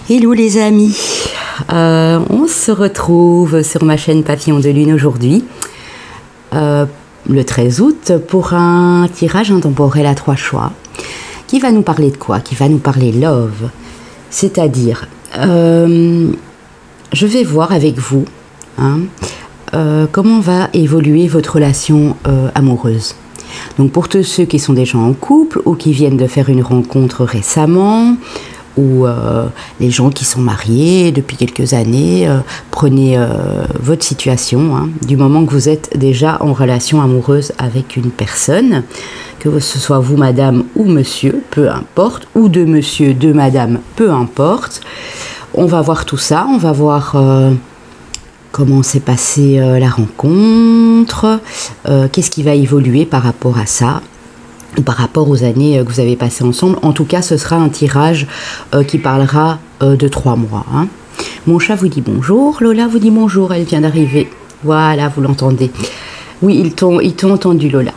Hello les amis, on se retrouve sur ma chaîne Papillon de Lune aujourd'hui, le 13 août, pour un tirage intemporel à 3 choix, qui va nous parler de quoi? Qui va nous parler love, c'est-à-dire, je vais voir avec vous comment va évoluer votre relation amoureuse. Donc pour tous ceux qui sont déjà en couple ou qui viennent de faire une rencontre récemment, ou les gens qui sont mariés depuis quelques années, prenez votre situation, du moment que vous êtes déjà en relation amoureuse avec une personne, que ce soit vous madame ou monsieur, peu importe, ou de monsieur, de madame, peu importe. On va voir tout ça, on va voir comment s'est passée la rencontre, qu'est-ce qui va évoluer par rapport à ça, par rapport aux années que vous avez passées ensemble. En tout cas, ce sera un tirage qui parlera de 3 mois. Mon chat vous dit bonjour, Lola vous dit bonjour, elle vient d'arriver. Voilà, vous l'entendez. Oui, ils t'ont entendu, Lola.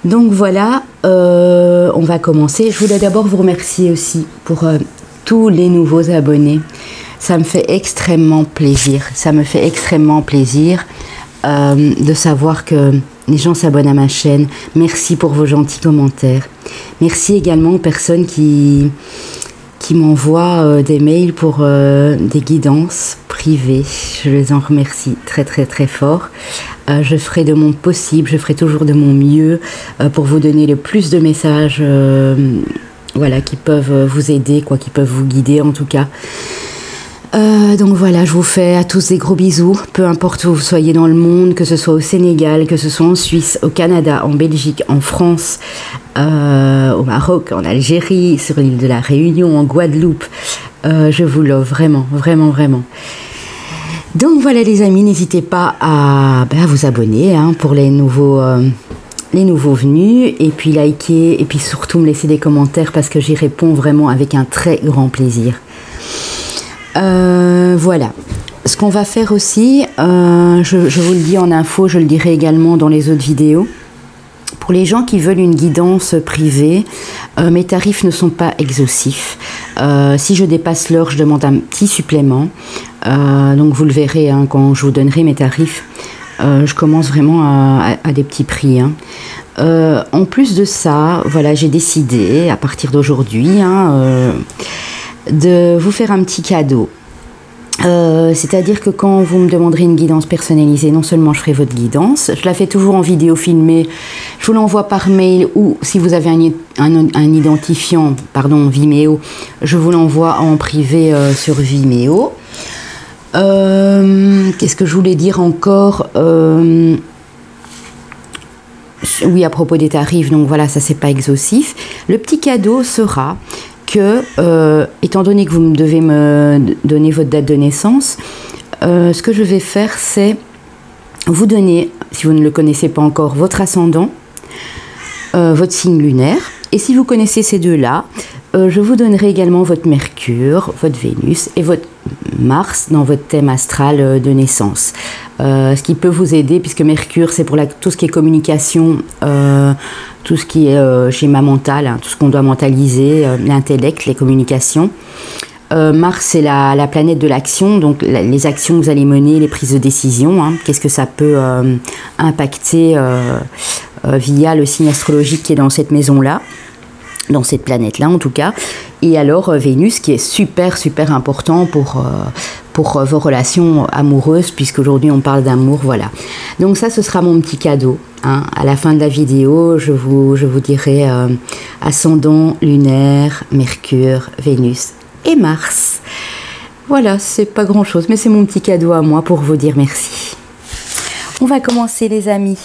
Donc voilà, on va commencer. Je voulais d'abord vous remercier aussi pour tous les nouveaux abonnés. Ça me fait extrêmement plaisir. Ça me fait extrêmement plaisir de savoir que les gens s'abonnent à ma chaîne. Merci pour vos gentils commentaires. Merci également aux personnes qui m'envoient des mails pour des guidances privées. Je les en remercie très très très fort. Je ferai de mon possible, je ferai toujours de mon mieux pour vous donner le plus de messages voilà, qui peuvent vous aider, qui peuvent vous guider en tout cas. Donc voilà, je vous fais à tous des gros bisous, peu importe où vous soyez dans le monde, que ce soit au Sénégal, que ce soit en Suisse, au Canada, en Belgique, en France, au Maroc, en Algérie, sur l'île de la Réunion, en Guadeloupe. Je vous love vraiment, vraiment, vraiment. Donc voilà les amis, n'hésitez pas à vous abonner pour les nouveaux venus, et puis liker, et puis surtout me laisser des commentaires parce que j'y réponds vraiment avec un très grand plaisir. Voilà, ce qu'on va faire aussi, je vous le dis en info, je le dirai également dans les autres vidéos. Pour les gens qui veulent une guidance privée, mes tarifs ne sont pas exhaustifs. Si je dépasse l'heure, je demande un petit supplément. Donc vous le verrez quand je vous donnerai mes tarifs. Je commence vraiment à des petits prix. En plus de ça, voilà, j'ai décidé à partir d'aujourd'hui de vous faire un petit cadeau. C'est-à-dire que quand vous me demanderez une guidance personnalisée, non seulement je ferai votre guidance, je la fais toujours en vidéo filmée, je vous l'envoie par mail, ou si vous avez un identifiant, pardon, Vimeo, je vous l'envoie en privé sur Vimeo. Qu'est-ce que je voulais dire encore? Oui, à propos des tarifs, donc voilà, ça c'est pas exhaustif. Le petit cadeau sera que, étant donné que vous devez me donner votre date de naissance, ce que je vais faire, c'est vous donner, si vous ne le connaissez pas encore, votre ascendant, votre signe lunaire. Et si vous connaissez ces deux-là, je vous donnerai également votre Mercure, votre Vénus et votre Mars dans votre thème astral de naissance. Ce qui peut vous aider, puisque Mercure, c'est pour tout ce qui est communication, tout ce qui est schéma mental, tout ce qu'on doit mentaliser, l'intellect, les communications. Mars, c'est la planète de l'action, donc les actions que vous allez mener, les prises de décision. Qu'est-ce que ça peut impacter via le signe astrologique qui est dans cette maison-là, dans cette planète-là en tout cas. Et alors Vénus qui est super super important pour vos relations amoureuses, puisqu'aujourd'hui on parle d'amour, voilà. Donc ça, ce sera mon petit cadeau. À la fin de la vidéo, je vous dirai ascendant, lunaire, Mercure, Vénus et Mars. Voilà, c'est pas grand chose, mais c'est mon petit cadeau à moi pour vous dire merci. On va commencer les amis.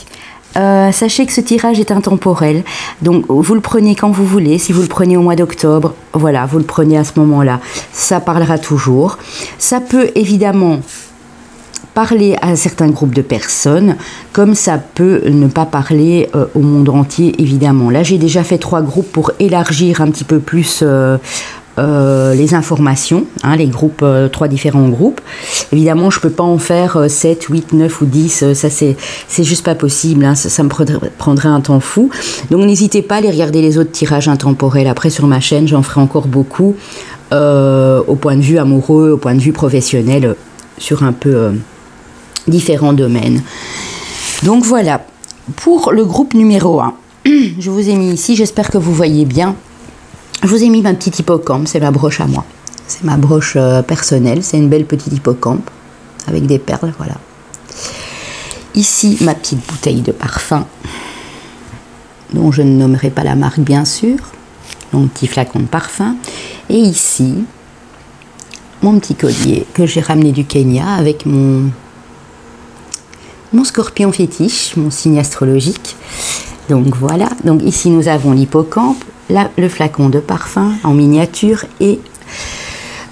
Sachez que ce tirage est intemporel, donc vous le prenez quand vous voulez. Si vous le prenez au mois d'octobre, voilà, vous le prenez à ce moment-là, ça parlera toujours. Ça peut évidemment parler à certains groupes de personnes, comme ça peut ne pas parler au monde entier, évidemment. Là, j'ai déjà fait 3 groupes pour élargir un petit peu plus les informations, les groupes, 3 différents groupes. Évidemment, je ne peux pas en faire 7, 8, 9 ou 10, ça c'est juste pas possible, ça me prendrait un temps fou. Donc n'hésitez pas à aller regarder les autres tirages intemporels après sur ma chaîne, j'en ferai encore beaucoup. au point de vue amoureux, au point de vue professionnel, sur un peu différents domaines. Donc voilà, pour le groupe numéro 1, je vous ai mis ici, j'espère que vous voyez bien, je vous ai mis ma petite hippocampe, c'est ma broche à moi. C'est ma broche personnelle, c'est une belle petite hippocampe avec des perles, voilà. Ici, ma petite bouteille de parfum, dont je ne nommerai pas la marque bien sûr, mon petit flacon de parfum. Et ici, mon petit collier que j'ai ramené du Kenya avec mon scorpion fétiche, mon signe astrologique. Donc voilà, donc ici nous avons l'hippocampe, le flacon de parfum en miniature et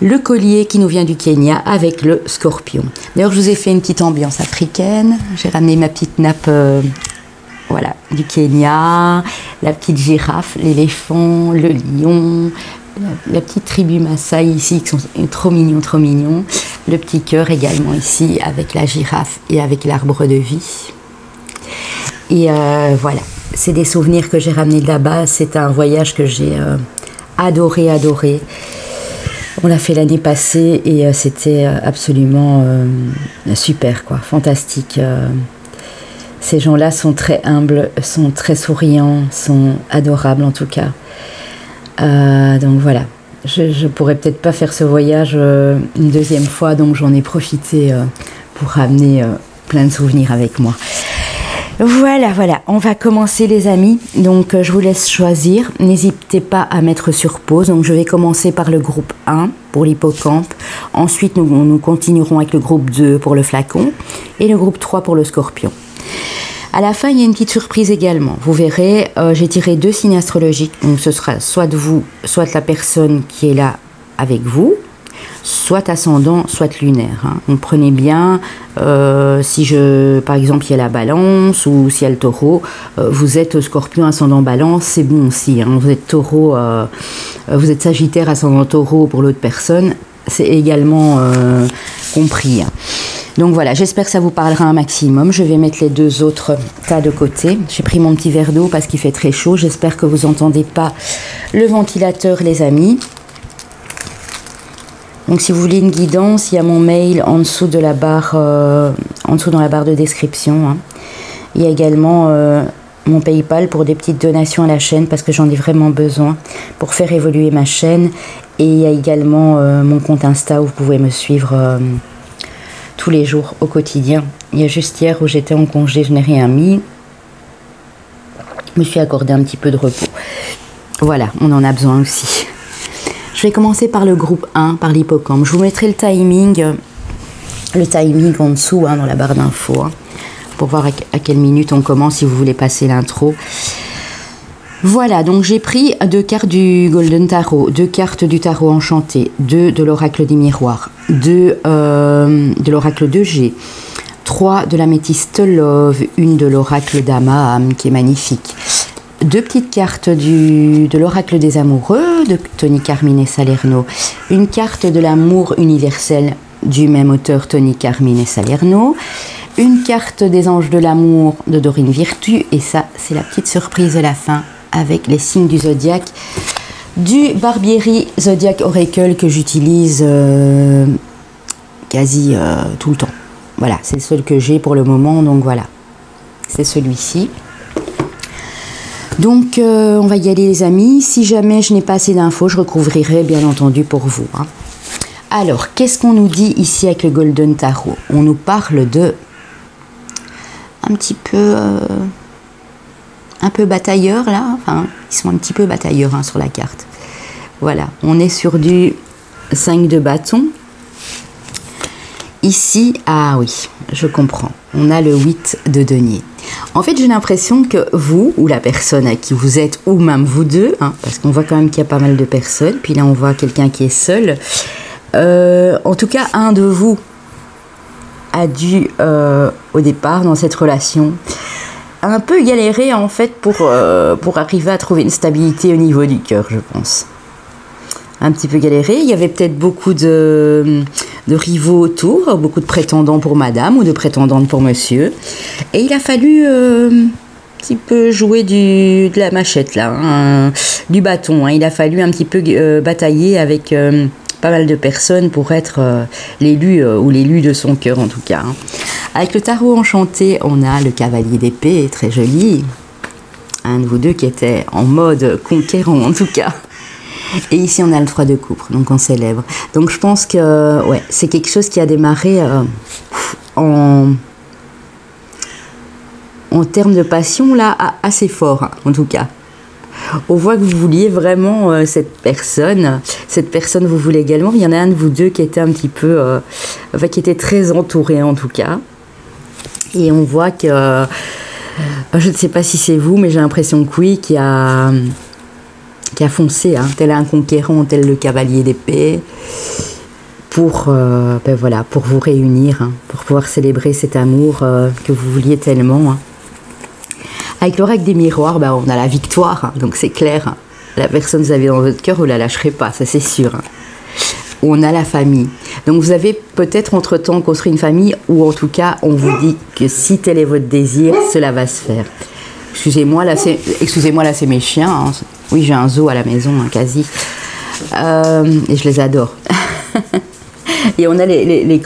le collier qui nous vient du Kenya avec le scorpion. D'ailleurs, je vous ai fait une petite ambiance africaine. J'ai ramené ma petite nappe voilà, du Kenya, la petite girafe, l'éléphant, le lion, la petite tribu Maasai ici qui sont trop mignons, trop mignons. Le petit cœur également ici avec la girafe et avec l'arbre de vie. Et voilà, c'est des souvenirs que j'ai ramenés de là-bas. C'est un voyage que j'ai adoré. On l'a fait l'année passée et c'était absolument super, quoi, fantastique. Ces gens-là sont très humbles, sont très souriants, sont adorables en tout cas. Donc voilà, je pourrais peut-être pas faire ce voyage une deuxième fois, donc j'en ai profité pour ramener plein de souvenirs avec moi. Voilà, on va commencer les amis, donc je vous laisse choisir, n'hésitez pas à mettre sur pause, donc je vais commencer par le groupe 1 pour l'hippocampe, ensuite nous continuerons avec le groupe 2 pour le flacon et le groupe 3 pour le scorpion. À la fin, il y a une petite surprise également, vous verrez, j'ai tiré 2 signes astrologiques, donc ce sera soit de vous, soit la personne qui est là avec vous, soit ascendant, soit lunaire. Hein. Donc prenez bien, si par exemple il y a la balance ou s'il y a le taureau, vous êtes scorpion ascendant balance, c'est bon aussi. Hein. Vous êtes taureau, vous êtes sagittaire ascendant taureau pour l'autre personne, c'est également compris. Hein. Donc voilà, j'espère que ça vous parlera un maximum. Je vais mettre les 2 autres tas de côté. J'ai pris mon petit verre d'eau parce qu'il fait très chaud. J'espère que vous n'entendez pas le ventilateur les amis. Donc si vous voulez une guidance, il y a mon mail en dessous de la barre, en dessous dans la barre de description. Hein. Il y a également mon PayPal pour des petites donations à la chaîne parce que j'en ai vraiment besoin pour faire évoluer ma chaîne. Et il y a également mon compte Insta où vous pouvez me suivre tous les jours au quotidien. Il y a juste hier où j'étais en congé, je n'ai rien mis. Je me suis accordé un petit peu de repos. Voilà, on en a besoin aussi. Je vais commencer par le groupe 1, par l'hippocampe. Je vous mettrai le timing en dessous, hein, dans la barre d'infos, hein, pour voir à quelle minute on commence si vous voulez passer l'intro. Voilà, donc j'ai pris 2 cartes du Golden Tarot, 2 cartes du Tarot Enchanté, 2 de l'Oracle des Miroirs, 2 de l'Oracle de G, 3 de l'Améthyste Love, 1 de l'Oracle d'Amaham qui est magnifique. 2 petites cartes de l'Oracle des Amoureux de Tony Carmine et Salerno. Une carte de l'amour universel du même auteur Tony Carmine et Salerno. Une carte des Anges de l'amour de Dorine Virtue. Et ça, c'est la petite surprise de la fin avec les signes du zodiaque du Barbieri Zodiac Oracle que j'utilise quasi tout le temps. Voilà, c'est le seul que j'ai pour le moment. Donc voilà, c'est celui-ci. Donc, on va y aller les amis. Si jamais je n'ai pas assez d'infos, je recouvrirai bien entendu pour vous. Hein. Alors, qu'est-ce qu'on nous dit ici avec le Golden Tarot? On nous parle de un petit peu batailleur là. Enfin, ils sont un petit peu batailleurs hein, sur la carte. Voilà, on est sur du 5 de bâton. Ici, ah oui, je comprends. On a le 8 de denier. En fait, j'ai l'impression que vous, ou la personne à qui vous êtes, ou même vous deux, hein, parce qu'on voit quand même qu'il y a pas mal de personnes, puis là on voit quelqu'un qui est seul, en tout cas, un de vous a dû, au départ, dans cette relation, un peu galérer en fait pour arriver à trouver une stabilité au niveau du cœur, je pense. Un petit peu galéré. Il y avait peut-être beaucoup de rivaux autour, beaucoup de prétendants pour madame ou de prétendantes pour monsieur. Et il a fallu petit peu joué de la machette, là, hein, du bâton. Hein. Il a fallu un petit peu batailler avec pas mal de personnes pour être l'élu ou l'élu de son cœur, en tout cas. Hein. Avec le tarot enchanté, on a le cavalier d'épée, très joli. Un de vous deux qui était en mode conquérant, en tout cas. Et ici, on a le 3 de coupe, donc on célèbre. Donc je pense que ouais, c'est quelque chose qui a démarré en termes de passion, là, assez fort, hein, en tout cas. On voit que vous vouliez vraiment cette personne. Cette personne, vous voulez également. Il y en a un de vous deux qui était un petit peu... enfin, qui était très entouré, en tout cas. Et on voit que... je ne sais pas si c'est vous, mais j'ai l'impression que oui, qui a foncé, hein, tel un conquérant, tel le cavalier d'épée, pour, ben voilà, pour vous réunir, hein, pour pouvoir célébrer cet amour que vous vouliez tellement. Hein. Avec l'oracle des miroirs, ben, on a la victoire, hein, donc c'est clair. Hein. La personne que vous avez dans votre cœur, vous ne la lâcherez pas, ça c'est sûr. Hein. On a la famille. Donc vous avez peut-être entre-temps construit une famille, ou en tout cas, on vous dit que si tel est votre désir, cela va se faire. Excusez-moi, là c'est mes chiens. Hein. Oui, j'ai un zoo à la maison, hein, quasi. Et je les adore. Et on a les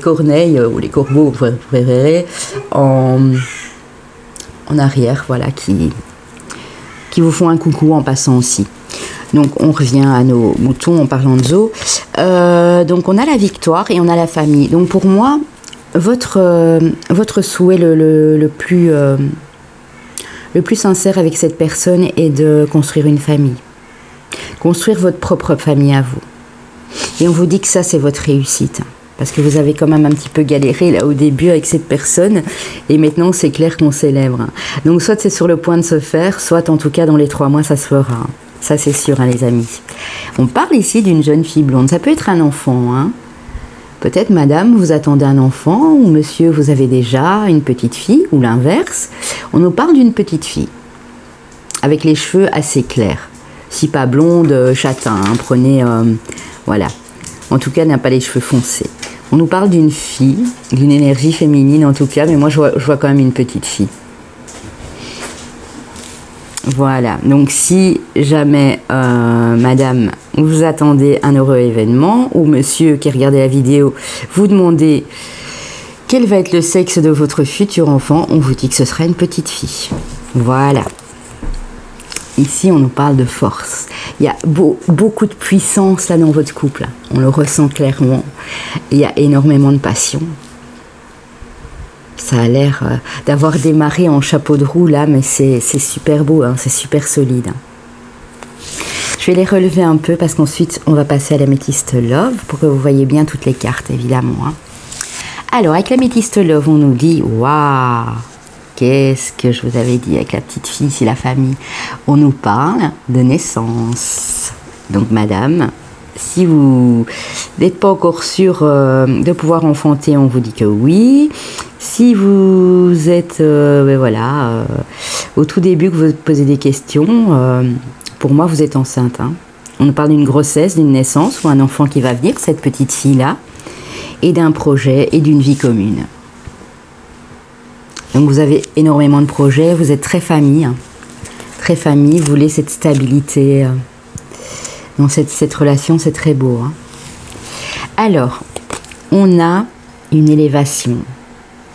corneilles, ou les corbeaux, vous préférez, en arrière, voilà, qui vous font un coucou en passant aussi. Donc on revient à nos moutons en parlant de zoo. Donc on a la victoire et on a la famille. Donc pour moi, votre souhait le plus sincère avec cette personne est de construire une famille. Construire votre propre famille à vous. Et on vous dit que ça, c'est votre réussite. Parce que vous avez quand même un petit peu galéré là au début avec cette personne. Et maintenant, c'est clair qu'on célèbre. Donc soit c'est sur le point de se faire, soit en tout cas dans les 3 mois, ça se fera. Ça, c'est sûr, hein, les amis. On parle ici d'une jeune fille blonde. Ça peut être un enfant, hein. Peut-être, madame, vous attendez un enfant, ou monsieur, vous avez déjà une petite fille, ou l'inverse. On nous parle d'une petite fille, avec les cheveux assez clairs. Si pas blonde, châtain, hein, prenez... voilà. En tout cas, n'a pas les cheveux foncés. On nous parle d'une fille, d'une énergie féminine en tout cas, mais moi, je vois quand même une petite fille. Voilà, donc si jamais, madame, vous attendez un heureux événement, ou monsieur qui regardait la vidéo, vous demandez quel va être le sexe de votre futur enfant, on vous dit que ce sera une petite fille. Voilà. Ici, on nous parle de force. Il y a beaucoup de puissance là dans votre couple. On le ressent clairement. Il y a énormément de passion. Ça a l'air d'avoir démarré en chapeau de roue là, mais c'est super beau, hein, c'est super solide. Je vais les relever un peu parce qu'ensuite on va passer à l'améthyste Love pour que vous voyez bien toutes les cartes évidemment. Hein. Alors avec l'améthyste Love, on nous dit waouh, qu'est-ce que je vous avais dit avec la petite fille, c'est la famille. On nous parle de naissance. Donc madame, si vous n'êtes pas encore sûr de pouvoir enfanter, on vous dit que oui. Si vous êtes voilà, au tout début que vous posez des questions, pour moi vous êtes enceinte. Hein. On nous parle d'une grossesse, d'une naissance ou un enfant qui va venir, cette petite fille-là, et d'un projet et d'une vie commune. Donc vous avez énormément de projets, vous êtes très famille. Hein. Très famille, vous voulez cette stabilité. Dans cette relation, c'est très beau. Hein. Alors, on a une élévation.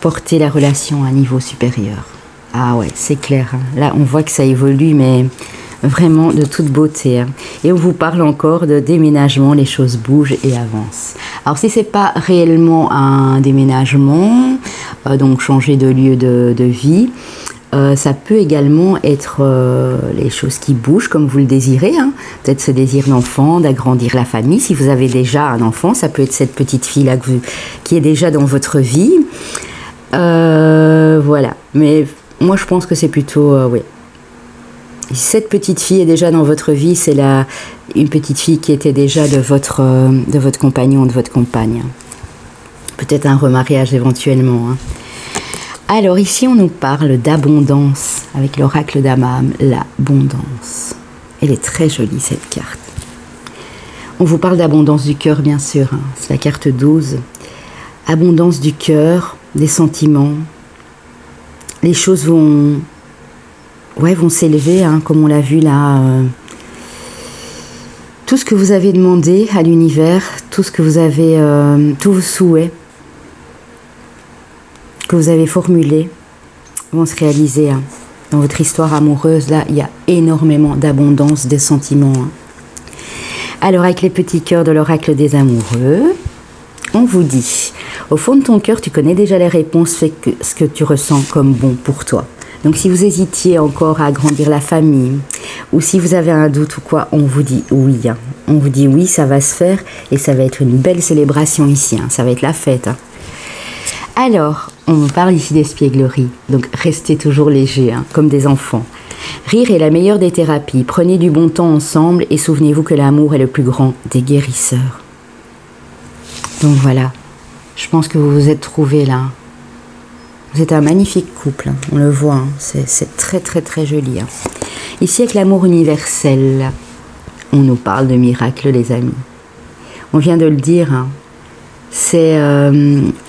Porter la relation à un niveau supérieur. Ah ouais, c'est clair. Hein. Là, on voit que ça évolue, mais vraiment de toute beauté. Hein. Et on vous parle encore de déménagement, les choses bougent et avancent. Alors, si ce n'est pas réellement un déménagement, donc changer de lieu de vie, ça peut également être les choses qui bougent comme vous le désirez. Hein. Peut-être ce désir d'enfant, d'agrandir la famille. Si vous avez déjà un enfant, ça peut être cette petite fille-là qui est déjà dans votre vie. Voilà, mais moi je pense que c'est plutôt oui. Cette petite fille est déjà dans votre vie, c'est une petite fille qui était déjà de votre compagnon, de votre compagne. Peut-être un remariage éventuellement. Hein. Alors ici on nous parle d'abondance avec l'oracle d'Amam, l'abondance. Elle est très jolie cette carte. On vous parle d'abondance du cœur bien sûr, hein. C'est la carte 12. Abondance du cœur, des sentiments. Les choses vont ouais, vont s'élever, hein, comme on l'a vu là. Tout ce que vous avez demandé à l'univers, tout ce que vous avez, tous vos souhaits que vous avez formulés vont se réaliser. Hein. Dans votre histoire amoureuse, là, il y a énormément d'abondance des sentiments. Hein. Alors, avec les petits cœurs de l'oracle des amoureux, on vous dit, au fond de ton cœur, tu connais déjà les réponses, fais ce que tu ressens comme bon pour toi. Donc, si vous hésitiez encore à agrandir la famille, ou si vous avez un doute ou quoi, on vous dit oui. Hein. On vous dit oui, ça va se faire, et ça va être une belle célébration ici. Hein. Ça va être la fête. Hein. Alors, on parle ici d'espièglerie, donc restez toujours légers, hein, comme des enfants. Rire est la meilleure des thérapies. Prenez du bon temps ensemble et souvenez-vous que l'amour est le plus grand des guérisseurs. Donc voilà, je pense que vous vous êtes trouvés là. Vous êtes un magnifique couple, hein, on le voit, hein, c'est très très très joli. Hein. Ici avec l'amour universel, on nous parle de miracle les amis. On vient de le dire, hein. C'est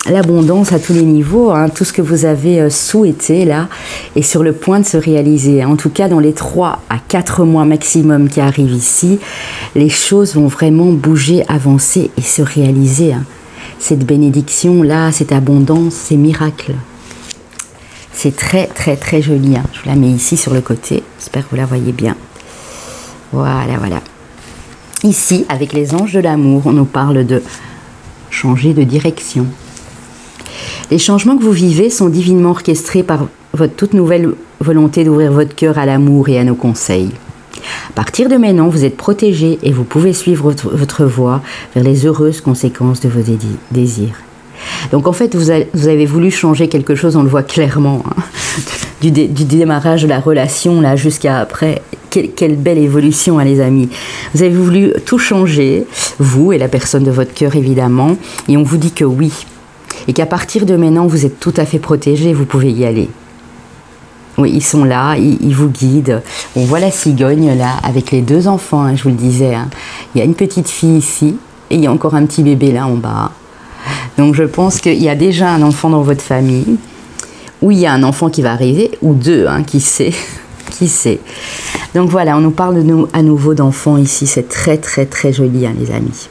l'abondance à tous les niveaux, hein, tout ce que vous avez souhaité là est sur le point de se réaliser. En tout cas, dans les 3 à 4 mois maximum qui arrivent ici, les choses vont vraiment bouger, avancer et se réaliser. Hein. Cette bénédiction là, cette abondance, ces miracles. C'est très très très joli. Hein. Je vous la mets ici sur le côté, j'espère que vous la voyez bien. Voilà, voilà. Ici, avec les anges de l'amour, on nous parle de changer de direction. Les changements que vous vivez sont divinement orchestrés par votre toute nouvelle volonté d'ouvrir votre cœur à l'amour et à nos conseils. À partir de maintenant, vous êtes protégé et vous pouvez suivre votre voie vers les heureuses conséquences de vos désirs. Donc en fait, vous avez voulu changer quelque chose, on le voit clairement, hein, du démarrage de la relation là jusqu'à après. Quelle belle évolution, hein, les amis. Vous avez voulu tout changer, vous et la personne de votre cœur, évidemment. Et on vous dit que oui. Et qu'à partir de maintenant, vous êtes tout à fait protégé, vous pouvez y aller. Oui, ils sont là, ils vous guident. On voit la cigogne, là, avec les 2 enfants, hein, je vous le disais. Hein. Il y a une petite fille ici, et il y a encore un petit bébé là en bas. Donc je pense qu'il y a déjà un enfant dans votre famille, ou il y a un enfant qui va arriver, ou 2, hein, qui sait. Qui sait. Donc voilà, on nous parle de nous à nouveau d'enfants ici. C'est très très très joli, hein, les amis.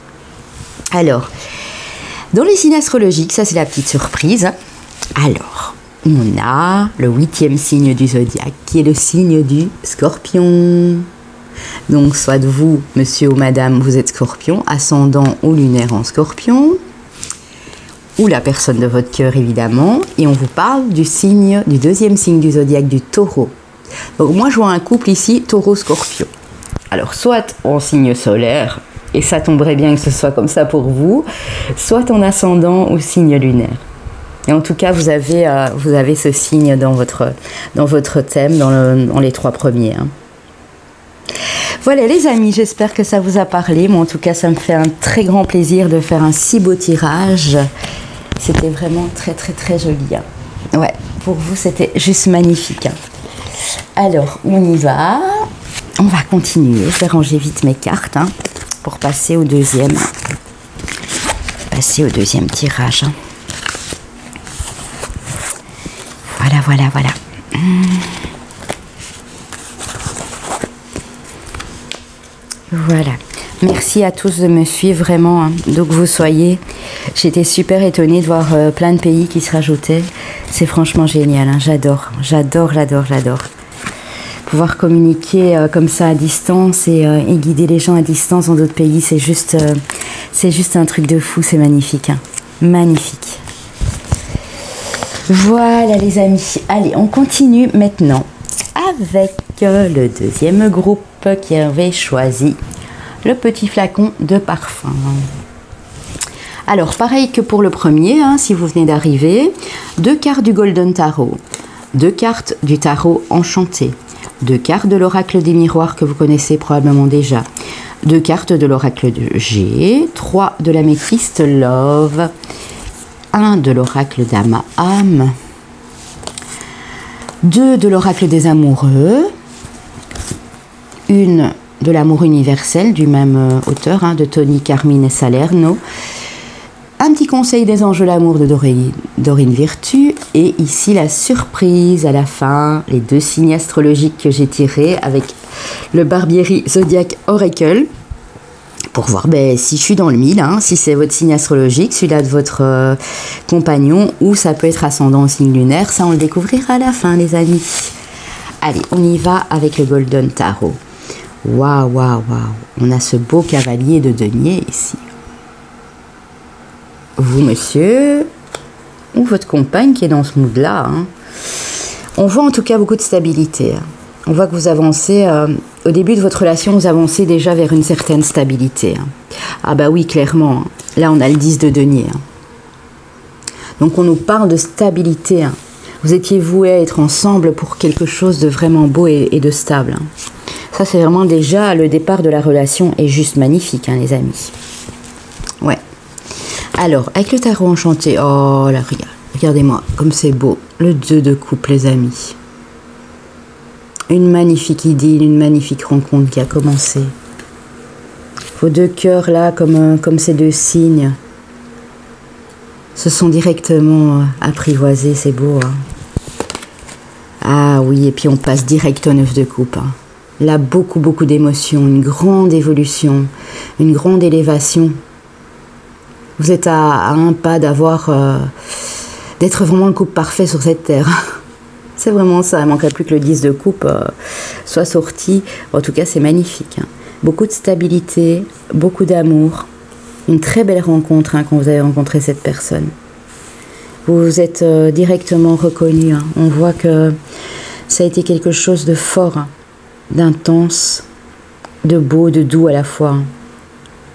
Alors, dans les signes astrologiques, ça c'est la petite surprise. Alors, on a le 8e signe du zodiaque, qui est le signe du Scorpion. Donc, soit vous, monsieur ou madame, vous êtes Scorpion, ascendant ou lunaire en Scorpion, ou la personne de votre cœur, évidemment. Et on vous parle du 2e signe du zodiaque, du Taureau. Donc moi je vois un couple ici, Taureau-Scorpion. Alors soit en signe solaire, et ça tomberait bien que ce soit comme ça pour vous, soit en ascendant ou signe lunaire. Et en tout cas vous avez ce signe dans votre thème, dans les 3 premiers. Hein. Voilà les amis, j'espère que ça vous a parlé. Moi en tout cas ça me fait un très grand plaisir de faire un si beau tirage. C'était vraiment très très très joli. Hein. Ouais, pour vous c'était juste magnifique. Hein. Alors, on y va. On va continuer. Je vais ranger vite mes cartes, hein, pour passer au deuxième tirage. Hein. Voilà, voilà, voilà. Voilà. Merci à tous de me suivre vraiment, hein, d'où que vous soyez. J'étais super étonnée de voir plein de pays qui se rajoutaient. C'est franchement génial, hein. J'adore, j'adore, j'adore, j'adore. Pouvoir communiquer comme ça à distance et guider les gens à distance dans d'autres pays, c'est juste un truc de fou, c'est magnifique. Hein. Magnifique. Voilà les amis. Allez, on continue maintenant avec le deuxième groupe qui avait choisi le petit flacon de parfum. Alors, pareil que pour le premier, hein, si vous venez d'arriver, 2 cartes du Golden Tarot, 2 cartes du Tarot Enchanté, 2 cartes de l'oracle des miroirs que vous connaissez probablement déjà, 2 cartes de l'oracle de G, 3 de l'améthyste Love, 1 de l'oracle d'Ama-Âme, 2 de l'oracle des amoureux, 1 de l'amour universel du même auteur, hein, de Tony Carmine Salerno, un petit conseil des anges de l'amour de Dorine Virtue, Et ici, la surprise à la fin, les 2 signes astrologiques que j'ai tirés avec le Barbieri Zodiac Oracle. Pour voir si je suis dans le mille, hein, si c'est votre signe astrologique, celui-là de votre compagnon, ou ça peut être ascendant au signe lunaire. Ça, on le découvrira à la fin, les amis. Allez, on y va avec le Golden Tarot. Waouh, waouh, waouh. On a ce beau cavalier de denier ici. Vous, monsieur, ou votre compagne qui est dans ce mood-là. Hein. On voit en tout cas beaucoup de stabilité. Hein. On voit que vous avancez, au début de votre relation, vous avancez déjà vers une certaine stabilité. Hein. Ah bah oui, clairement. Hein. Là, on a le 10 de denier. Hein. Donc, on nous parle de stabilité. Hein. Vous étiez voués à être ensemble pour quelque chose de vraiment beau et de stable. Hein. Ça, c'est vraiment déjà le départ de la relation est juste magnifique, hein, les amis. Ouais. Alors, avec le tarot enchanté, oh là, regardez-moi, comme c'est beau. Le 2 de coupe, les amis. Une magnifique idylle, une magnifique rencontre qui a commencé. Vos 2 cœurs là, comme ces 2 signes, se sont directement apprivoisés, c'est beau. Hein. Ah oui, et puis on passe direct au 9 de coupe. Hein. Là, beaucoup d'émotions, une grande évolution, une grande élévation. Vous êtes à un pas d'être vraiment le couple parfait sur cette terre. C'est vraiment ça, il ne manquerait plus que le 10 de coupe soit sorti. En tout cas, c'est magnifique. Hein. Beaucoup de stabilité, beaucoup d'amour. Une très belle rencontre hein, quand vous avez rencontré cette personne. Vous vous êtes directement reconnu. Hein. On voit que ça a été quelque chose de fort, hein, d'intense, de beau, de doux à la fois. Hein.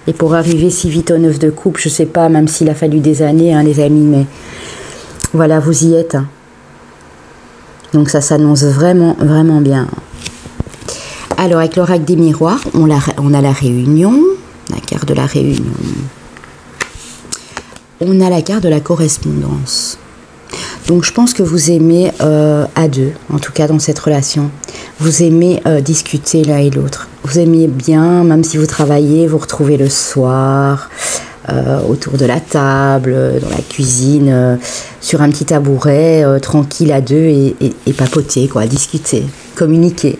Et pour arriver si vite au 9 de coupe, je ne sais pas, même s'il a fallu des années, hein, les amis, mais voilà, vous y êtes. Hein. Donc ça s'annonce vraiment, vraiment bien. Alors, avec l'oracle des miroirs, on a la réunion, la carte de la réunion. On a la carte de la correspondance. Donc, je pense que vous aimez à 2, en tout cas dans cette relation. Vous aimez discuter l'un et l'autre. Vous aimez bien, même si vous travaillez, vous retrouvez le soir, autour de la table, dans la cuisine, sur un petit tabouret, tranquille à 2 et papoter, quoi, discuter, communiquer.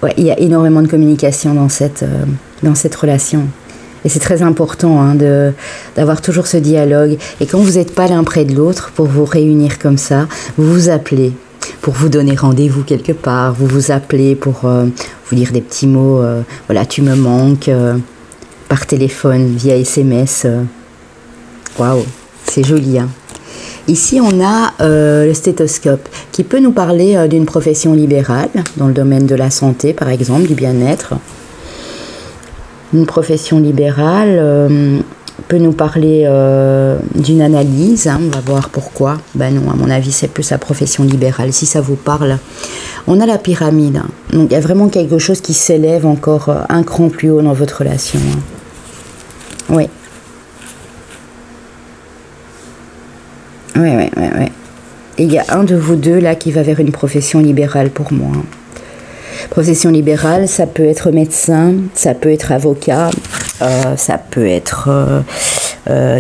Ouais, il y a énormément de communication dans cette relation. Et c'est très important hein, d'avoir toujours ce dialogue. Et quand vous n'êtes pas l'un près de l'autre, pour vous réunir comme ça, vous vous appelez pour vous donner rendez-vous quelque part. Vous vous appelez pour vous dire des petits mots. Voilà, tu me manques. Par téléphone, via SMS. Waouh, c'est joli. Hein. Ici, on a le stéthoscope qui peut nous parler d'une profession libérale, dans le domaine de la santé, par exemple, du bien-être. Une profession libérale peut nous parler d'une analyse. Hein, on va voir pourquoi. Ben non, à mon avis, c'est plus la profession libérale. Si ça vous parle, on a la pyramide. Hein. Donc, il y a vraiment quelque chose qui s'élève encore un cran plus haut dans votre relation. Hein. Oui. Oui. Et il y a un de vous 2 là qui va vers une profession libérale pour moi. Profession libérale, ça peut être médecin, ça peut être avocat, ça peut être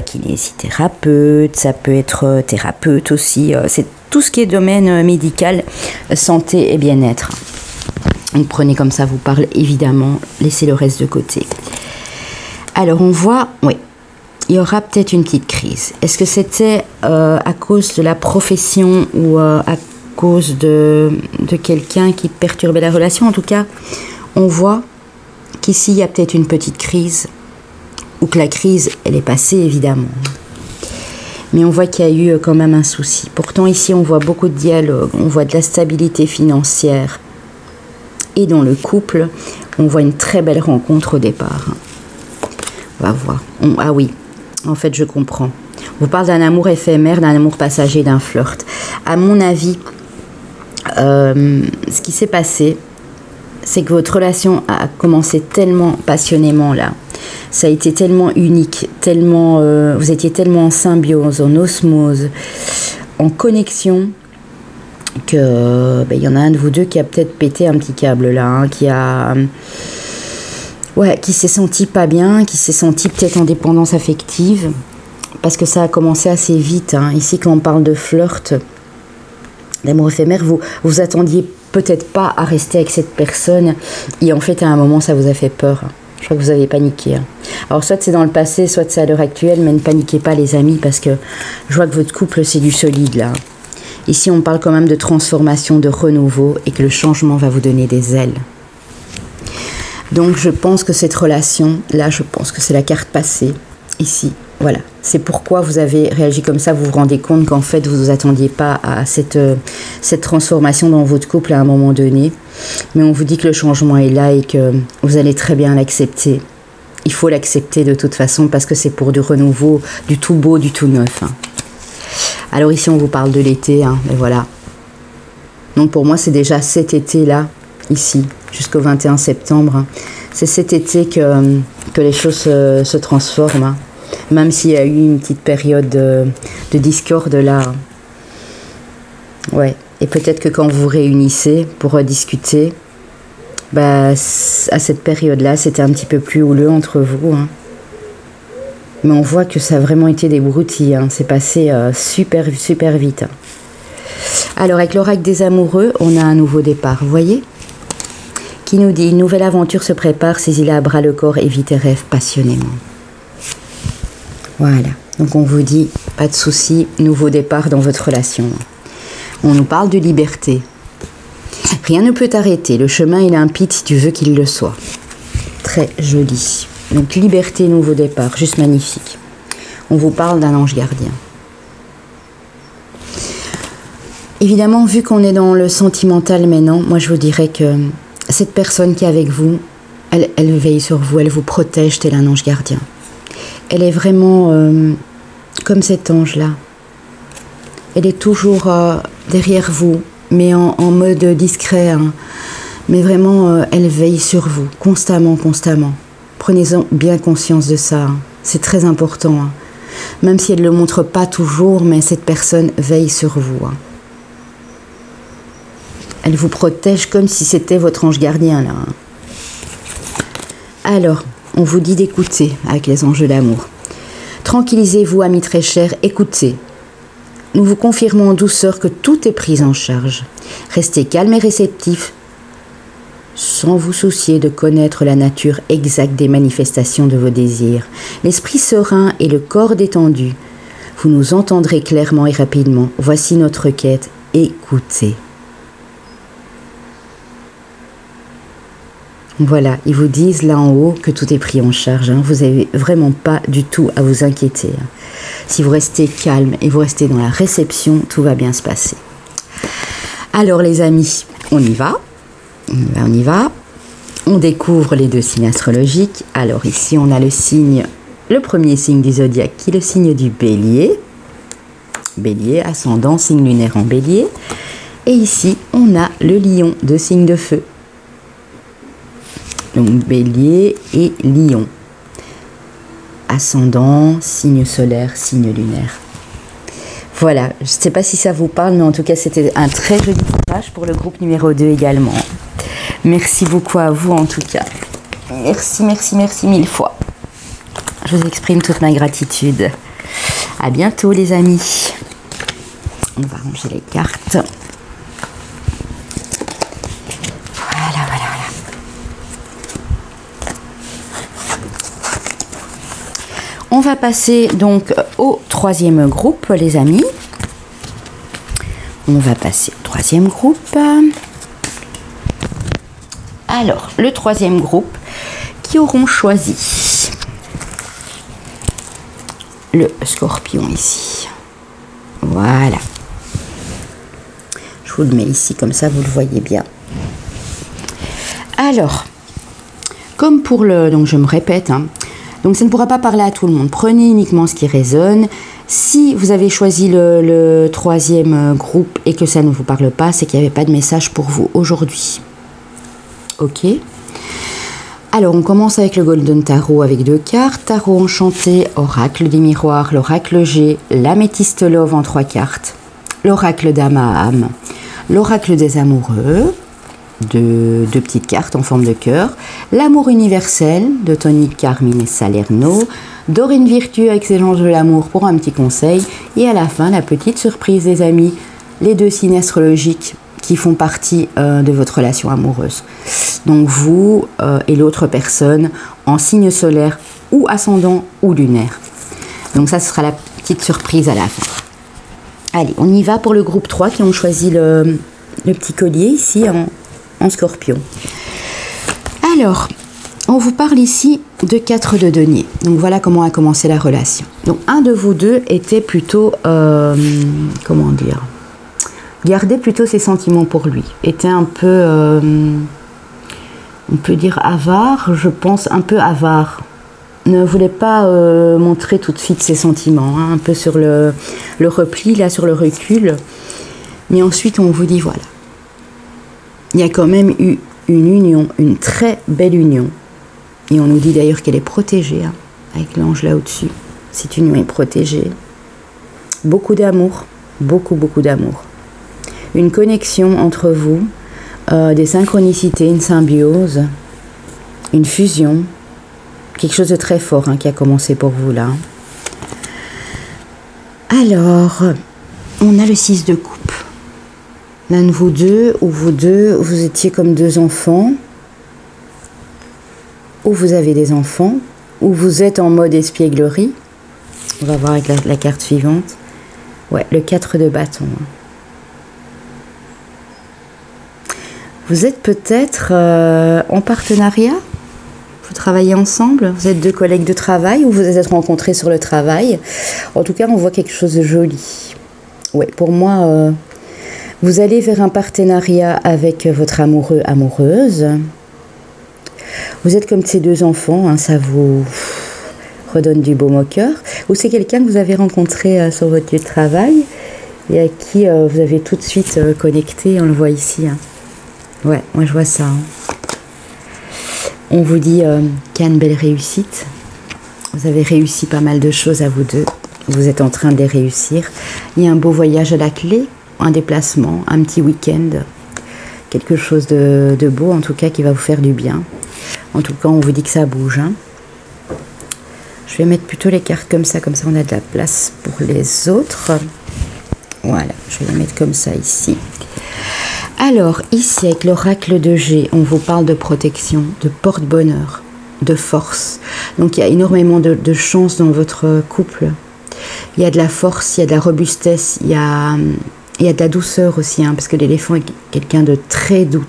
kinésithérapeute, ça peut être thérapeute aussi. C'est tout ce qui est domaine médical, santé et bien-être. Donc prenez comme ça vous parle, évidemment, laissez le reste de côté. Alors on voit, oui, il y aura peut-être une petite crise. Est-ce que c'était à cause de la profession ou à cause de quelqu'un qui perturbait la relation? En tout cas, on voit qu'ici, il y a peut-être une petite crise, ou que la crise, elle est passée, évidemment. Mais on voit qu'il y a eu quand même un souci. Pourtant, ici, on voit beaucoup de dialogue, on voit de la stabilité financière. Et dans le couple, on voit une très belle rencontre au départ. On va voir. Ah oui, en fait, je comprends. On vous parle d'un amour éphémère, d'un amour passager, d'un flirt. À mon avis, ce qui s'est passé, c'est que votre relation a commencé tellement passionnément là. Ça a été tellement unique, tellement, vous étiez tellement en symbiose, en osmose, en connexion, que y en a un de vous 2 qui a peut-être pété un petit câble là, hein, qui s'est senti pas bien, qui s'est senti peut-être en dépendance affective. parce que ça a commencé assez vite. Hein. Ici, quand on parle de flirt, d'amour éphémère, vous attendiez peut-être pas à rester avec cette personne et en fait, à un moment, ça vous a fait peur. Je crois que vous avez paniqué. Hein. Alors, soit c'est dans le passé, soit c'est à l'heure actuelle, mais ne paniquez pas, les amis, parce que je vois que votre couple, c'est du solide, là. Ici, on parle quand même de transformation, de renouveau, et que le changement va vous donner des ailes. Donc, je pense que cette relation, là, je pense que c'est la carte passée, ici. Voilà, c'est pourquoi vous avez réagi comme ça. Vous vous rendez compte qu'en fait, vous ne vous attendiez pas à cette transformation dans votre couple à un moment donné. Mais on vous dit que le changement est là et que vous allez très bien l'accepter. Il faut l'accepter de toute façon parce que c'est pour du renouveau, du tout beau, du tout neuf. Hein. Alors ici, on vous parle de l'été, hein, mais voilà. Donc pour moi, c'est déjà cet été-là, ici, jusqu'au 21 septembre. Hein. C'est cet été que les choses se transforment. Hein. Même s'il y a eu une petite période de discorde là. Ouais. Et peut-être que quand vous vous réunissez pour discuter, bah, à cette période-là, c'était un petit peu plus houleux entre vous. Hein. Mais on voit que ça a vraiment été des broutilles. Hein. C'est passé super vite. Hein. Alors, avec l'oracle des amoureux, on a un nouveau départ, vous voyez ? Qui nous dit, une nouvelle aventure se prépare, saisis-la à bras le corps et vis tes rêves passionnément. Voilà, donc on vous dit, pas de souci, nouveau départ dans votre relation. On nous parle de liberté. Rien ne peut t'arrêter, le chemin est limpide si tu veux qu'il le soit. Très joli. Donc liberté, nouveau départ, juste magnifique. On vous parle d'un ange gardien. Évidemment, vu qu'on est dans le sentimental maintenant, moi je vous dirais que cette personne qui est avec vous, elle veille sur vous, elle vous protège tel un ange gardien. Elle est vraiment comme cet ange-là. Elle est toujours derrière vous, mais en mode discret. Hein. Mais vraiment, elle veille sur vous, constamment. Prenez-en bien conscience de ça. Hein. C'est très important. Hein. Même si elle ne le montre pas toujours, mais cette personne veille sur vous. Hein. Elle vous protège comme si c'était votre ange gardien, là. Hein. Alors, on vous dit d'écouter avec les anges de l'amour. Tranquillisez-vous, amis très chers, écoutez. Nous vous confirmons en douceur que tout est pris en charge. Restez calme et réceptif, sans vous soucier de connaître la nature exacte des manifestations de vos désirs. L'esprit serein et le corps détendu. Vous nous entendrez clairement et rapidement. Voici notre quête. Écoutez. Voilà, ils vous disent là en haut que tout est pris en charge. Hein. Vous n'avez vraiment pas du tout à vous inquiéter. Hein. Si vous restez calme et vous restez dans la réception, tout va bien se passer. Alors les amis, on y va. On découvre les deux signes astrologiques. Alors ici, on a le premier signe du zodiaque qui est le signe du Bélier. Bélier, ascendant, signe lunaire en Bélier. Et ici, on a le Lion, deux signes de feu. Donc Bélier et Lion. Ascendant, signe solaire, signe lunaire. Voilà, je ne sais pas si ça vous parle, mais en tout cas, c'était un très joli tirage pour le groupe numéro 2 également. Merci beaucoup à vous en tout cas. Merci mille fois. Je vous exprime toute ma gratitude. À bientôt les amis. On va ranger les cartes. On va passer donc au troisième groupe, les amis. On va passer au troisième groupe. Alors, le troisième groupe qui auront choisi le Scorpion ici. Voilà. Je vous le mets ici, comme ça vous le voyez bien. Alors, comme pour le... Donc je me répète, hein. Donc ça ne pourra pas parler à tout le monde. Prenez uniquement ce qui résonne. Si vous avez choisi le troisième groupe et que ça ne vous parle pas, c'est qu'il n'y avait pas de message pour vous aujourd'hui. Ok. Alors on commence avec le Golden Tarot avec 2 cartes. Tarot enchanté, oracle des miroirs, l'oracle G, l'améthyste love en 3 cartes, l'oracle d'âme à âme, l'oracle des amoureux deux petites cartes en forme de cœur. L'amour universel de Tony Carmine et Salerno. Dorine Virtue avec ses anges de l'amour pour un petit conseil. Et à la fin, la petite surprise des amis. Les deux signes astrologiques qui font partie de votre relation amoureuse. Donc vous et l'autre personne en signe solaire ou ascendant ou lunaire. Donc ça, ce sera la petite surprise à la fin. Allez, on y va pour le groupe 3 qui ont choisi le petit collier ici en scorpion. Alors, on vous parle ici de 4 de denier. Donc voilà comment a commencé la relation. Donc un de vous deux était plutôt, comment dire, gardait plutôt ses sentiments pour lui. Était un peu, on peut dire avare, je pense un peu avare. Ne voulait pas montrer tout de suite ses sentiments, hein, un peu sur le repli, là sur le recul. Mais ensuite on vous dit voilà. Il y a quand même eu une union, une très belle union. Et on nous dit d'ailleurs qu'elle est protégée, hein, avec l'ange là au-dessus. Cette union est protégée. Beaucoup d'amour, beaucoup d'amour. Une connexion entre vous, des synchronicités, une symbiose, une fusion. Quelque chose de très fort, hein, qui a commencé pour vous là. Alors, on a le 6 de coupe. L'un de vous deux, ou vous deux, vous étiez comme deux enfants, ou vous avez des enfants, ou vous êtes en mode espièglerie. On va voir avec la carte suivante. Ouais, le 4 de bâton. Vous êtes peut-être en partenariat? Vous travaillez ensemble? Vous êtes deux collègues de travail ou vous vous êtes rencontrés sur le travail? En tout cas, on voit quelque chose de joli. Ouais, pour moi, vous allez vers un partenariat avec votre amoureux, amoureuse. Vous êtes comme ces deux enfants, hein, ça vous redonne du baume au cœur. Ou c'est quelqu'un que vous avez rencontré sur votre lieu de travail et à qui vous avez tout de suite connecté, on le voit ici. Hein. Ouais, moi je vois ça. Hein. On vous dit qu'il y a une belle réussite. Vous avez réussi pas mal de choses à vous deux. Vous êtes en train de les réussir. Il y a un beau voyage à la clé, un déplacement, un petit week-end. Quelque chose de beau en tout cas qui va vous faire du bien. En tout cas, on vous dit que ça bouge. Hein. Je vais mettre plutôt les cartes comme ça on a de la place pour les autres. Voilà, je vais les mettre comme ça ici. Alors, ici, avec l'oracle de G, on vous parle de protection, de porte-bonheur, de force. Donc, il y a énormément de chance dans votre couple. Il y a de la force, il y a de la robustesse, il y a de la douceur aussi, hein, parce que l'éléphant est quelqu'un de très doux.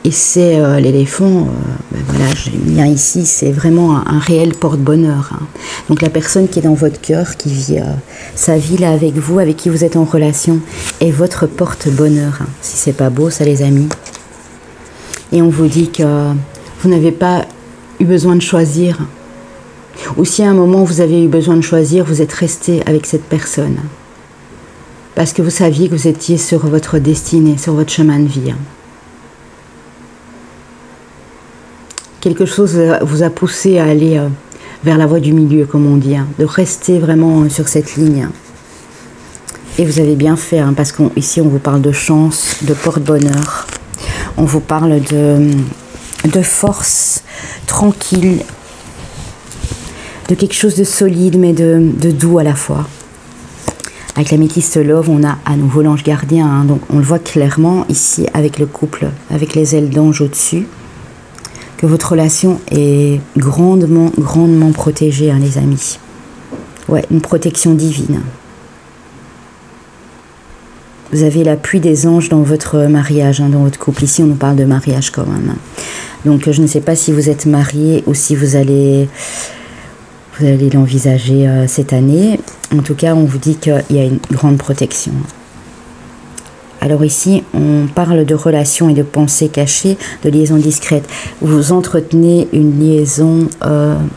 Et c'est l'éléphant, ben voilà, je l'ai mis ici, c'est vraiment un réel porte-bonheur. Hein. Donc la personne qui est dans votre cœur, qui vit sa vie là avec vous, avec qui vous êtes en relation, est votre porte-bonheur. Hein. Si c'est pas beau, ça les amis. Et on vous dit que vous n'avez pas eu besoin de choisir. Ou si à un moment vous avez eu besoin de choisir, vous êtes resté avec cette personne. Parce que vous saviez que vous étiez sur votre destinée, sur votre chemin de vie. Hein. Quelque chose vous a poussé à aller vers la voie du milieu, comme on dit, hein, de rester vraiment sur cette ligne. Hein. Et vous avez bien fait, hein, parce qu'ici on vous parle de chance, de porte-bonheur, on vous parle de force tranquille, de quelque chose de solide mais de doux à la fois. Avec la métisse Love, on a à nouveau l'ange gardien, hein, donc on le voit clairement ici avec le couple, avec les ailes d'ange au-dessus. Que votre relation est grandement protégée, hein, les amis. Ouais, une protection divine. Vous avez l'appui des anges dans votre mariage, hein, dans votre couple. Ici, on nous parle de mariage quand même. Donc, je ne sais pas si vous êtes mariés ou si vous allez l'envisager cette année. En tout cas, on vous dit qu'il y a une grande protection. Alors ici, on parle de relations et de pensées cachées, de liaisons discrètes. Vous entretenez une liaison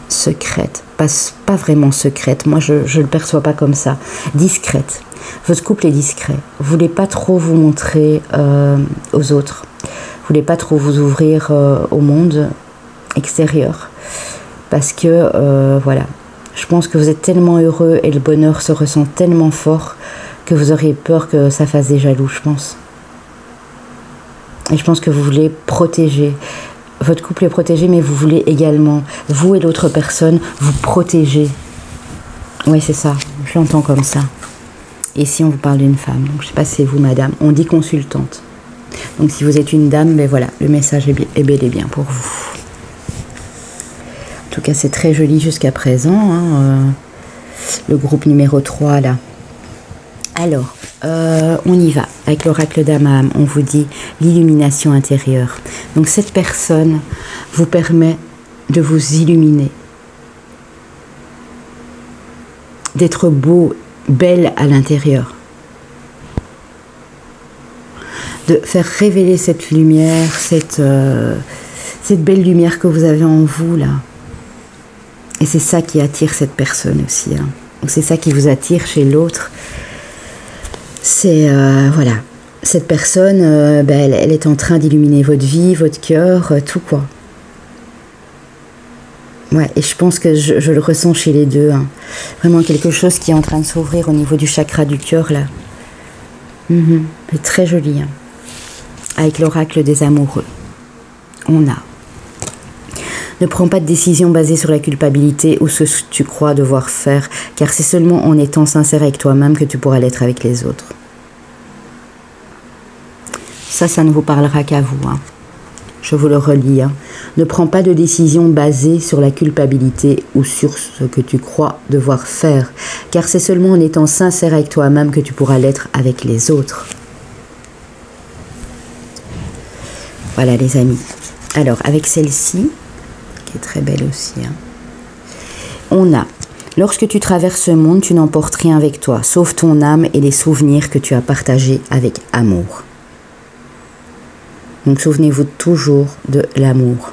secrète, pas vraiment secrète, moi je ne le perçois pas comme ça, discrète. Votre couple est discret, vous ne voulez pas trop vous montrer aux autres, vous ne voulez pas trop vous ouvrir au monde extérieur, parce que voilà, je pense que vous êtes tellement heureux et le bonheur se ressent tellement fort que vous auriez peur que ça fasse des jaloux, je pense. Et je pense que vous voulez protéger. Votre couple est protégé, mais vous voulez également, vous et l'autre personne, vous protéger. Oui, c'est ça. Je l'entends comme ça. Et si on vous parle d'une femme, donc je ne sais pas si c'est vous, madame, on dit consultante. Donc si vous êtes une dame, ben voilà, le message est bel et bien pour vous. En tout cas, c'est très joli jusqu'à présent, hein, le groupe numéro 3, là. Alors, on y va. Avec l'oracle d'Amaham, on vous dit l'illumination intérieure. Donc cette personne vous permet de vous illuminer, d'être beau, belle à l'intérieur, de faire révéler cette lumière, cette belle lumière que vous avez en vous là. Et c'est ça qui attire cette personne aussi, hein. Donc c'est ça qui vous attire chez l'autre. C'est voilà, cette personne, ben, elle est en train d'illuminer votre vie, votre cœur, tout quoi. Ouais, et je pense que je le ressens chez les deux, hein. Vraiment quelque chose qui est en train de s'ouvrir au niveau du chakra du cœur là. C'est très joli, hein. Avec l'oracle des amoureux, on a. Ne prends pas de décision basée sur la culpabilité ou ce que tu crois devoir faire, car c'est seulement en étant sincère avec toi-même que tu pourras l'être avec les autres. Ça ne vous parlera qu'à vous, hein. Je vous le relis, hein. Ne prends pas de décision basée sur la culpabilité ou sur ce que tu crois devoir faire, car c'est seulement en étant sincère avec toi-même que tu pourras l'être avec les autres. Voilà les amis. Alors avec celle-ci, qui est très belle aussi, hein, on a: lorsque tu traverses ce monde, tu n'emportes rien avec toi, sauf ton âme et les souvenirs que tu as partagés avec amour. Donc souvenez-vous toujours de l'amour,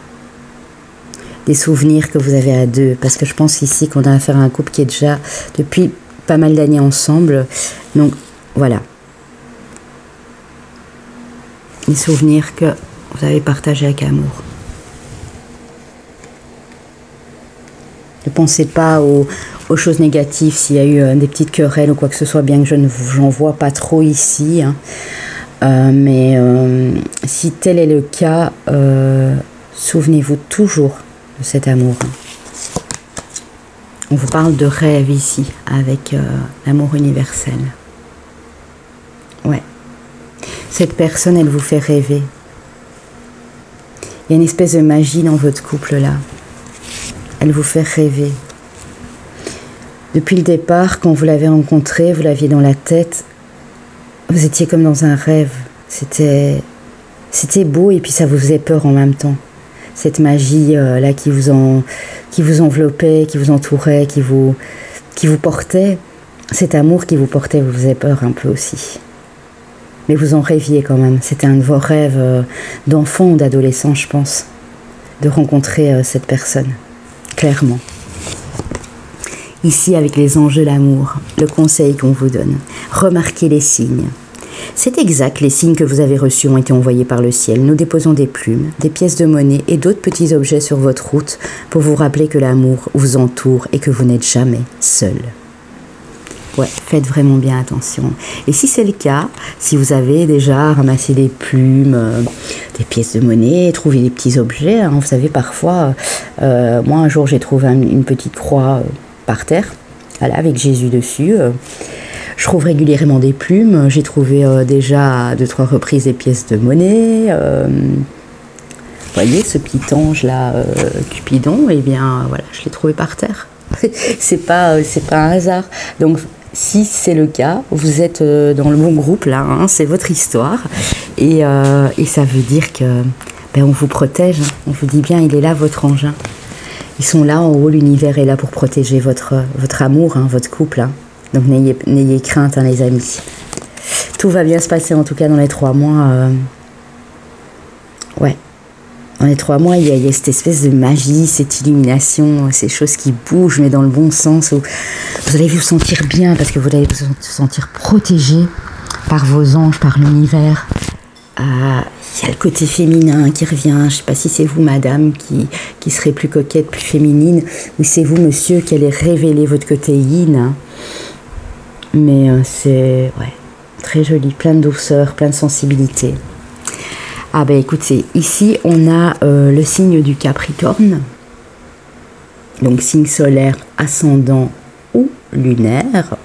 des souvenirs que vous avez à deux, parce que je pense ici qu'on a affaire à un couple qui est déjà depuis pas mal d'années ensemble. Donc voilà, les souvenirs que vous avez partagés avec amour. Ne pensez pas aux choses négatives, s'il y a eu des petites querelles ou quoi que ce soit, bien que j'en vois pas trop ici, hein. Mais si tel est le cas, souvenez-vous toujours de cet amour, hein. On vous parle de rêve ici, avec l'amour universel. Ouais. Cette personne, elle vous fait rêver. Il y a une espèce de magie dans votre couple là. Elle vous fait rêver. Depuis le départ, quand vous l'avez rencontré, vous l'aviez dans la tête, vous étiez comme dans un rêve. C'était beau et puis ça vous faisait peur en même temps. Cette magie là qui vous enveloppait, qui vous entourait, qui vous portait. Cet amour qui vous portait vous faisait peur un peu aussi. Mais vous en rêviez quand même. C'était un de vos rêves d'enfant ou d'adolescent, je pense, de rencontrer cette personne. Clairement. Ici, avec les enjeux d'amour, le conseil qu'on vous donne: remarquez les signes. C'est exact, les signes que vous avez reçus ont été envoyés par le ciel. Nous déposons des plumes, des pièces de monnaie et d'autres petits objets sur votre route pour vous rappeler que l'amour vous entoure et que vous n'êtes jamais seul. Ouais, faites vraiment bien attention. Et si c'est le cas, si vous avez déjà ramassé des plumes, des pièces de monnaie, trouvé des petits objets, hein, vous savez, parfois, moi un jour j'ai trouvé une petite croix par terre, voilà, avec Jésus dessus. Je trouve régulièrement des plumes. J'ai trouvé déjà à 2-3 reprises des pièces de monnaie. Vous voyez, ce petit ange là, Cupidon, eh bien voilà, je l'ai trouvé par terre. c'est pas un hasard. Donc si c'est le cas, vous êtes dans le bon groupe là, hein, c'est votre histoire. Et ça veut dire que ben, on vous protège. Hein. On vous dit bien, il est là votre ange. Hein. Ils sont là en haut, l'univers est là pour protéger votre amour, hein, votre couple. Hein. Donc n'ayez crainte, hein, les amis. Tout va bien se passer, en tout cas dans les 3 mois. Ouais. Dans les 3 mois, il y a cette espèce de magie, cette illumination, ces choses qui bougent, mais dans le bon sens, où vous allez vous sentir bien, parce que vous allez vous sentir protégé par vos anges, par l'univers. Il y a le côté féminin qui revient. Je ne sais pas si c'est vous, madame, qui serez plus coquette, plus féminine, ou c'est vous, monsieur, qui allez révéler votre côté yin. Hein. Mais c'est ouais, très joli, plein de douceur, plein de sensibilité. Ah ben écoutez, ici on a le signe du Capricorne, donc signe solaire, ascendant ou lunaire,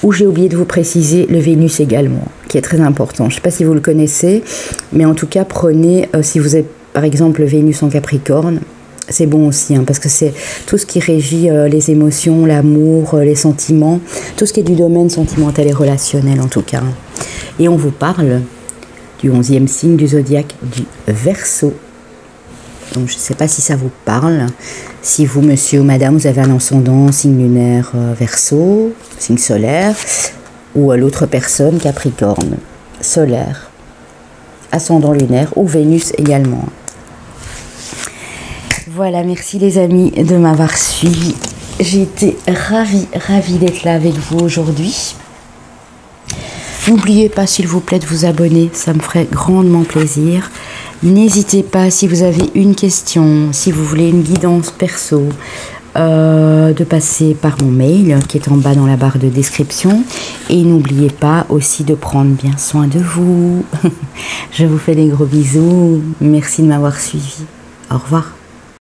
où j'ai oublié de vous préciser le Vénus également, qui est très important. Je ne sais pas si vous le connaissez, mais en tout cas prenez, si vous êtes par exemple le Vénus en Capricorne, c'est bon aussi, hein, parce que c'est tout ce qui régit les émotions, l'amour, les sentiments, tout ce qui est du domaine sentimental et relationnel en tout cas. Et on vous parle du 11e signe du zodiaque du Verseau. Donc je ne sais pas si ça vous parle. Si vous, monsieur ou madame, vous avez un ascendant, signe lunaire Verseau, signe solaire, ou l'autre personne, Capricorne, solaire, ascendant lunaire, ou Vénus également. Voilà, merci les amis de m'avoir suivi. J'ai été ravie d'être là avec vous aujourd'hui. N'oubliez pas, s'il vous plaît, de vous abonner, ça me ferait grandement plaisir. N'hésitez pas, si vous avez une question, si vous voulez une guidance perso, de passer par mon mail qui est en bas dans la barre de description. Et n'oubliez pas aussi de prendre bien soin de vous. Je vous fais des gros bisous. Merci de m'avoir suivi. Au revoir.